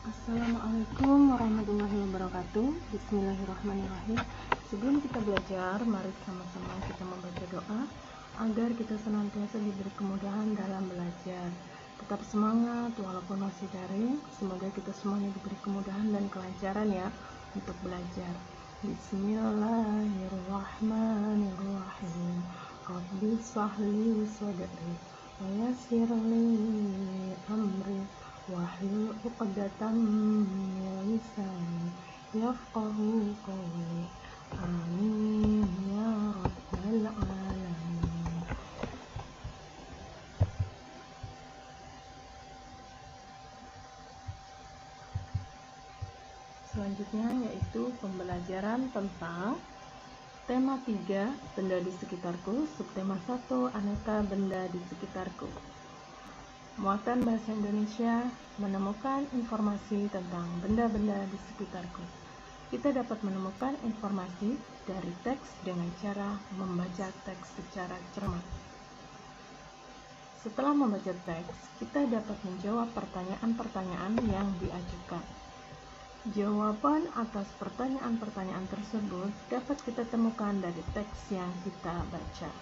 Assalamualaikum warahmatullahi wabarakatuh. Bismillahirrahmanirrahim. Sebelum kita belajar, mari sama-sama kita membaca doa agar kita senantiasa diberi kemudahan dalam belajar. Tetap semangat walaupun masih daring. Semoga kita semuanya diberi kemudahan dan kelancaran ya untuk belajar. Bismillahirrahmanirrahim. Rabbi shrahli sadri wa yassir li amri wahlul 'uqdatam min lisani yafqahu qawli. Amin ya rabbal alamin. Selanjutnya yaitu pembelajaran tentang tema 3, benda di sekitarku, subtema 1, aneka benda di sekitarku. Muatan bahasa Indonesia, menemukan informasi tentang benda-benda di sekitarku. Kita dapat menemukan informasi dari teks dengan cara membaca teks secara cermat. Setelah membaca teks, kita dapat menjawab pertanyaan-pertanyaan yang diajukan. Jawaban atas pertanyaan-pertanyaan tersebut dapat kita temukan dari teks yang kita baca.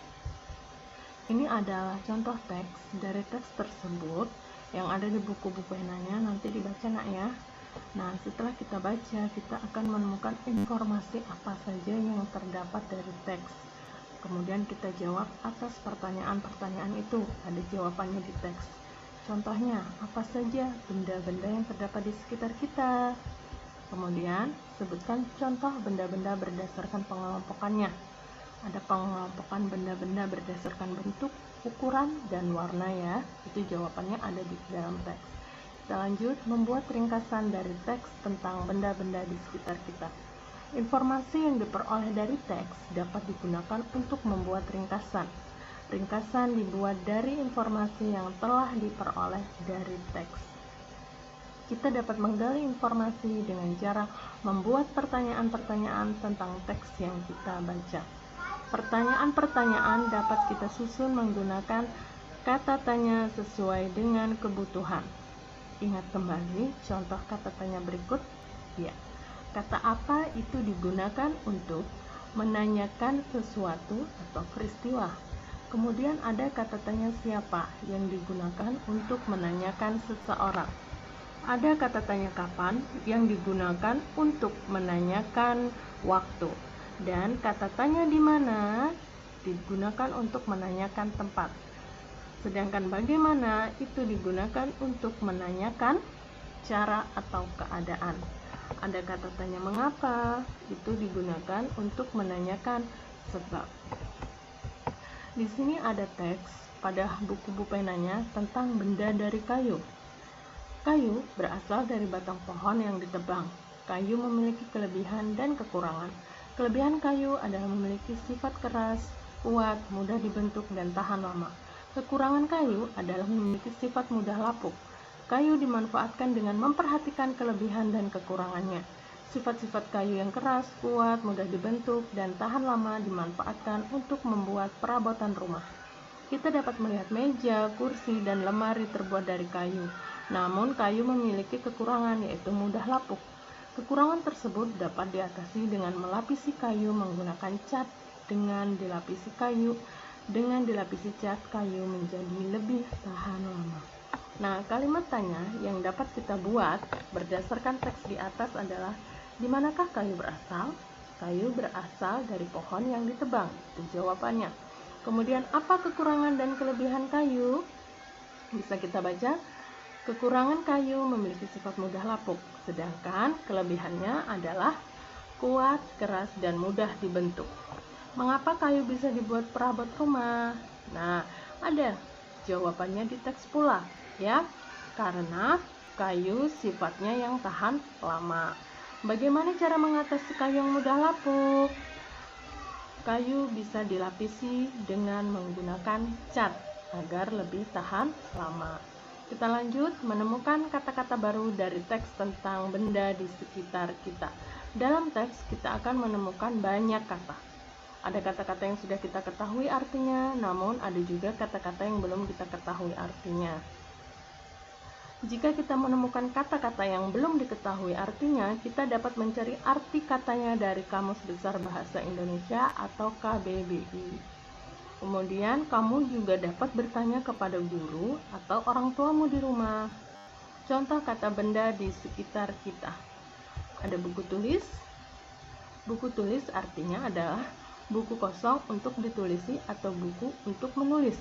Ini adalah contoh teks dari teks tersebut yang ada di buku-buku penanya, nanti dibaca nak ya. Nah, setelah kita baca, kita akan menemukan informasi apa saja yang terdapat dari teks. Kemudian kita jawab atas pertanyaan-pertanyaan itu, ada jawabannya di teks. Contohnya, apa saja benda-benda yang terdapat di sekitar kita. Kemudian, sebutkan contoh benda-benda berdasarkan pengelompokannya. Ada pengelompokan benda-benda berdasarkan bentuk, ukuran, dan warna ya. Itu jawabannya ada di dalam teks. Kita lanjut membuat ringkasan dari teks tentang benda-benda di sekitar kita. Informasi yang diperoleh dari teks dapat digunakan untuk membuat ringkasan. Ringkasan dibuat dari informasi yang telah diperoleh dari teks. Kita dapat menggali informasi dengan cara membuat pertanyaan-pertanyaan tentang teks yang kita baca. Pertanyaan-pertanyaan dapat kita susun menggunakan kata tanya sesuai dengan kebutuhan. Ingat kembali contoh kata tanya berikut. Ya, kata apa itu digunakan untuk menanyakan sesuatu atau peristiwa. Kemudian ada kata tanya siapa yang digunakan untuk menanyakan seseorang. Ada kata tanya kapan yang digunakan untuk menanyakan waktu. Dan kata tanya di mana digunakan untuk menanyakan tempat. Sedangkan bagaimana itu digunakan untuk menanyakan cara atau keadaan. Ada kata tanya mengapa, itu digunakan untuk menanyakan sebab. Di sini ada teks pada buku-buku penanya tentang benda dari kayu. Kayu berasal dari batang pohon yang ditebang. Kayu memiliki kelebihan dan kekurangan. Kelebihan kayu adalah memiliki sifat keras, kuat, mudah dibentuk, dan tahan lama. Kekurangan kayu adalah memiliki sifat mudah lapuk. Kayu dimanfaatkan dengan memperhatikan kelebihan dan kekurangannya. Sifat-sifat kayu yang keras, kuat, mudah dibentuk, dan tahan lama dimanfaatkan untuk membuat perabotan rumah. Kita dapat melihat meja, kursi, dan lemari terbuat dari kayu. Namun, kayu memiliki kekurangan, yaitu mudah lapuk. Kekurangan tersebut dapat diatasi dengan melapisi kayu menggunakan cat. Dengan dilapisi cat, kayu menjadi lebih tahan lama. Nah, kalimat tanya yang dapat kita buat berdasarkan teks di atas adalah, di manakah kayu berasal? Kayu berasal dari pohon yang ditebang. Itu jawabannya. Kemudian, apa kekurangan dan kelebihan kayu? Bisa kita baca. Kekurangan kayu memiliki sifat mudah lapuk, sedangkan kelebihannya adalah kuat, keras, dan mudah dibentuk. Mengapa kayu bisa dibuat perabot rumah? Nah, ada jawabannya di teks pula, ya. Karena kayu sifatnya yang tahan lama. Bagaimana cara mengatasi kayu yang mudah lapuk? Kayu bisa dilapisi dengan menggunakan cat agar lebih tahan lama. Kita lanjut menemukan kata-kata baru dari teks tentang benda di sekitar kita. Dalam teks kita akan menemukan banyak kata. Ada kata-kata yang sudah kita ketahui artinya, namun ada juga kata-kata yang belum kita ketahui artinya. Jika kita menemukan kata-kata yang belum diketahui artinya, kita dapat mencari arti katanya dari Kamus Besar Bahasa Indonesia atau KBBI. Kemudian, kamu juga dapat bertanya kepada guru atau orang tuamu di rumah. Contoh kata benda di sekitar kita. Ada buku tulis. Buku tulis artinya adalah buku kosong untuk ditulisi atau buku untuk menulis.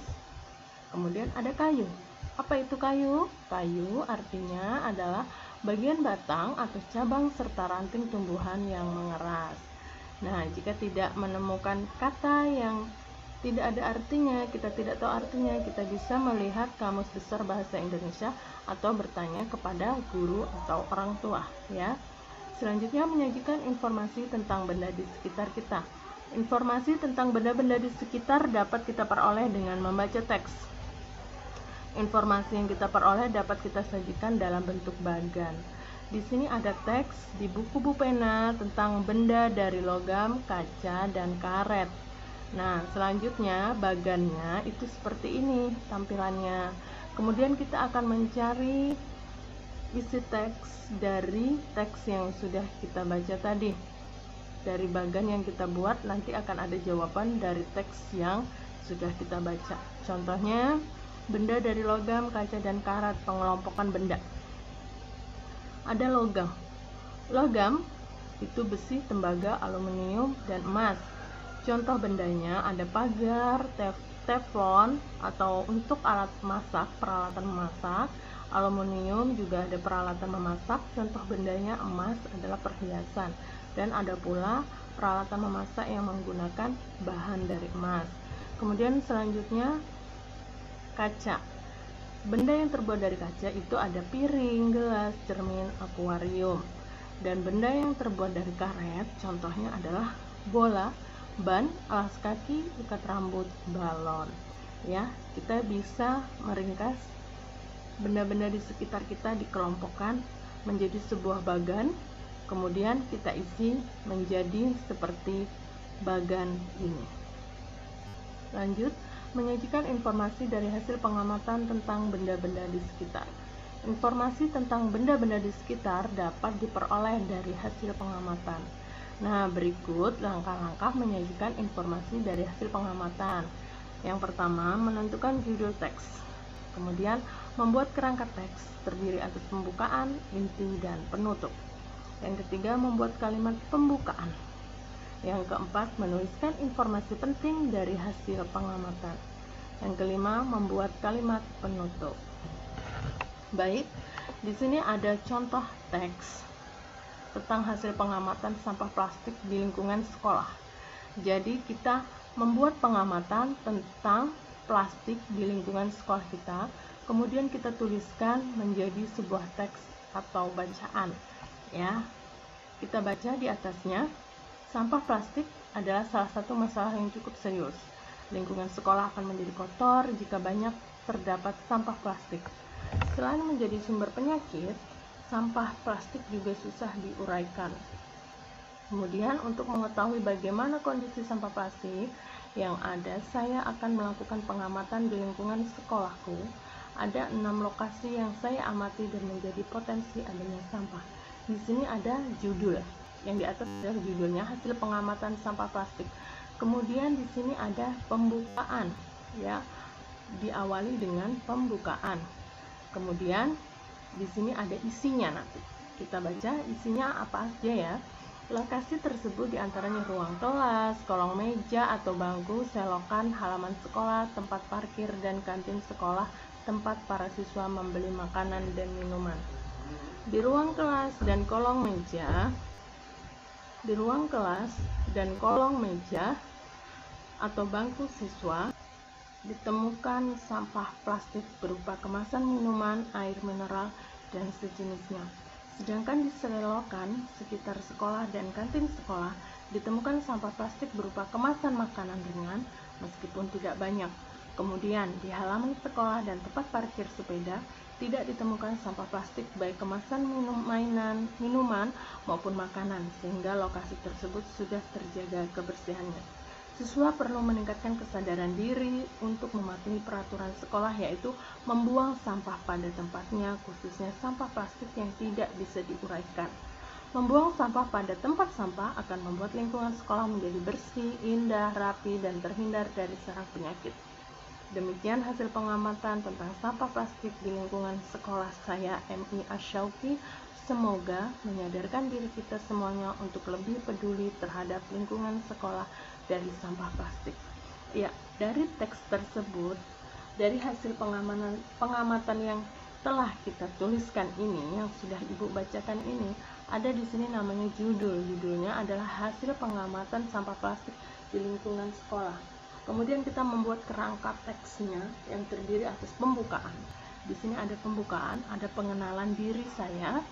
Kemudian ada kayu. Apa itu kayu? Kayu artinya adalah bagian batang atau cabang serta ranting tumbuhan yang mengeras. Nah, jika tidak menemukan kata yang tidak ada artinya, kita tidak tahu artinya, kita bisa melihat Kamus Besar Bahasa Indonesia atau bertanya kepada guru atau orang tua, ya. Selanjutnya menyajikan informasi tentang benda di sekitar kita. Informasi tentang benda-benda di sekitar dapat kita peroleh dengan membaca teks. Informasi yang kita peroleh dapat kita sajikan dalam bentuk bagan. Di sini ada teks di buku Bu Pena tentang benda dari logam, kaca, dan karet. Nah, selanjutnya bagannya itu seperti ini tampilannya. Kemudian kita akan mencari isi teks dari teks yang sudah kita baca tadi. Dari bagan yang kita buat nanti akan ada jawaban dari teks yang sudah kita baca. Contohnya, benda dari logam, kaca, dan karat, pengelompokan benda. Ada logam. Logam itu besi, tembaga, aluminium, dan emas. Contoh bendanya ada pagar, teflon atau untuk alat masak, peralatan memasak. Aluminium juga ada peralatan memasak. Contoh bendanya emas adalah perhiasan. Dan ada pula peralatan memasak yang menggunakan bahan dari emas. Kemudian selanjutnya kaca. Benda yang terbuat dari kaca itu ada piring, gelas, cermin, akuarium. Dan benda yang terbuat dari karet, contohnya adalah bola, ban, alas kaki, ikat rambut, balon. Ya, kita bisa meringkas benda-benda di sekitar kita dikelompokkan menjadi sebuah bagan, kemudian kita isi menjadi seperti bagan ini. Lanjut, menyajikan informasi dari hasil pengamatan tentang benda-benda di sekitar. Informasi tentang benda-benda di sekitar dapat diperoleh dari hasil pengamatan. Nah, berikut langkah-langkah menyajikan informasi dari hasil pengamatan. Yang pertama, menentukan judul teks. Kemudian, membuat kerangka teks terdiri atas pembukaan, inti, dan penutup. Yang ketiga, membuat kalimat pembukaan. Yang keempat, menuliskan informasi penting dari hasil pengamatan. Yang kelima, membuat kalimat penutup. Baik, di sini ada contoh teks tentang hasil pengamatan sampah plastik di lingkungan sekolah. Jadi, kita membuat pengamatan tentang plastik di lingkungan sekolah kita, kemudian kita tuliskan menjadi sebuah teks atau bacaan. Ya, kita baca di atasnya. Sampah plastik adalah salah satu masalah yang cukup serius. Lingkungan sekolah akan menjadi kotor jika banyak terdapat sampah plastik. Selain menjadi sumber penyakit, sampah plastik juga susah diuraikan. Kemudian, untuk mengetahui bagaimana kondisi sampah plastik yang ada, saya akan melakukan pengamatan di lingkungan sekolahku. Ada 6 lokasi yang saya amati dan menjadi potensi adanya sampah. Di sini ada judul. Yang di atas adalah judulnya hasil pengamatan sampah plastik. Kemudian di sini ada pembukaan, ya, diawali dengan pembukaan. Kemudian di sini ada isinya nanti. Kita baca isinya apa aja ya. Lokasi tersebut diantaranya ruang kelas, kolong meja atau bangku, selokan, halaman sekolah, tempat parkir dan kantin sekolah, tempat para siswa membeli makanan dan minuman. Di ruang kelas dan kolong meja, atau bangku siswa ditemukan sampah plastik berupa kemasan minuman, air mineral, dan sejenisnya. Sedangkan di selokan sekitar sekolah dan kantin sekolah ditemukan sampah plastik berupa kemasan makanan ringan meskipun tidak banyak. Kemudian di halaman sekolah dan tempat parkir sepeda tidak ditemukan sampah plastik baik kemasan minuman maupun makanan, sehingga lokasi tersebut sudah terjaga kebersihannya. Siswa perlu meningkatkan kesadaran diri untuk mematuhi peraturan sekolah, yaitu membuang sampah pada tempatnya, khususnya sampah plastik yang tidak bisa diuraikan. Membuang sampah pada tempat sampah akan membuat lingkungan sekolah menjadi bersih, indah, rapi, dan terhindar dari sarang penyakit. Demikian hasil pengamatan tentang sampah plastik di lingkungan sekolah saya, MI Asyauki. Semoga menyadarkan diri kita semuanya untuk lebih peduli terhadap lingkungan sekolah dari sampah plastik. Ya, dari teks tersebut, dari hasil pengamatan yang telah kita tuliskan ini, yang sudah Ibu bacakan ini, ada di sini namanya judulnya adalah hasil pengamatan sampah plastik di lingkungan sekolah. Kemudian kita membuat kerangka teksnya yang terdiri atas pembukaan. Di sini ada pembukaan, ada pengenalan diri saya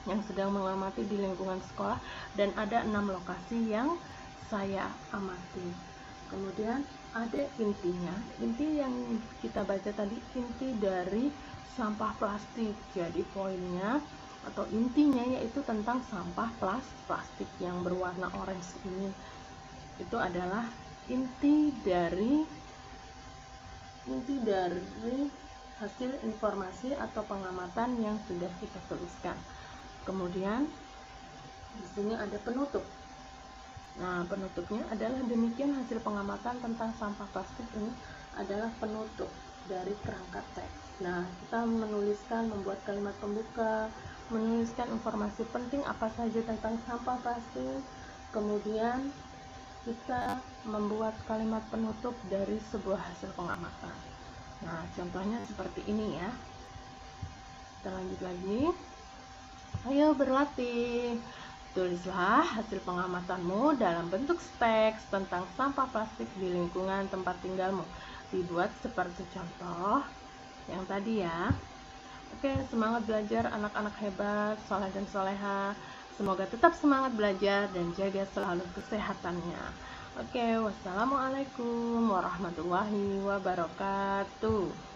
yang sedang mengamati di lingkungan sekolah, dan ada 6 lokasi yang saya amati. Kemudian ada intinya, inti yang kita baca tadi, inti dari sampah plastik. Jadi poinnya atau intinya yaitu tentang sampah plastik yang berwarna orange ini. Itu adalah inti dari hasil informasi atau pengamatan yang sudah kita tuliskan. Kemudian di sini ada penutup. Nah, penutupnya adalah demikian hasil pengamatan tentang sampah plastik ini adalah penutup dari kerangka teks. Nah, kita membuat kalimat pembuka, menuliskan informasi penting apa saja tentang sampah plastik. Kemudian kita membuat kalimat penutup dari sebuah hasil pengamatan. Nah, contohnya seperti ini ya. Kita lanjut lagi. Ayo berlatih. Tulislah hasil pengamatanmu dalam bentuk teks tentang sampah plastik di lingkungan tempat tinggalmu. Dibuat seperti contoh yang tadi ya. Oke, semangat belajar anak-anak hebat, soleh dan soleha. Semoga tetap semangat belajar dan jaga selalu kesehatannya. Oke, wassalamualaikum warahmatullahi wabarakatuh.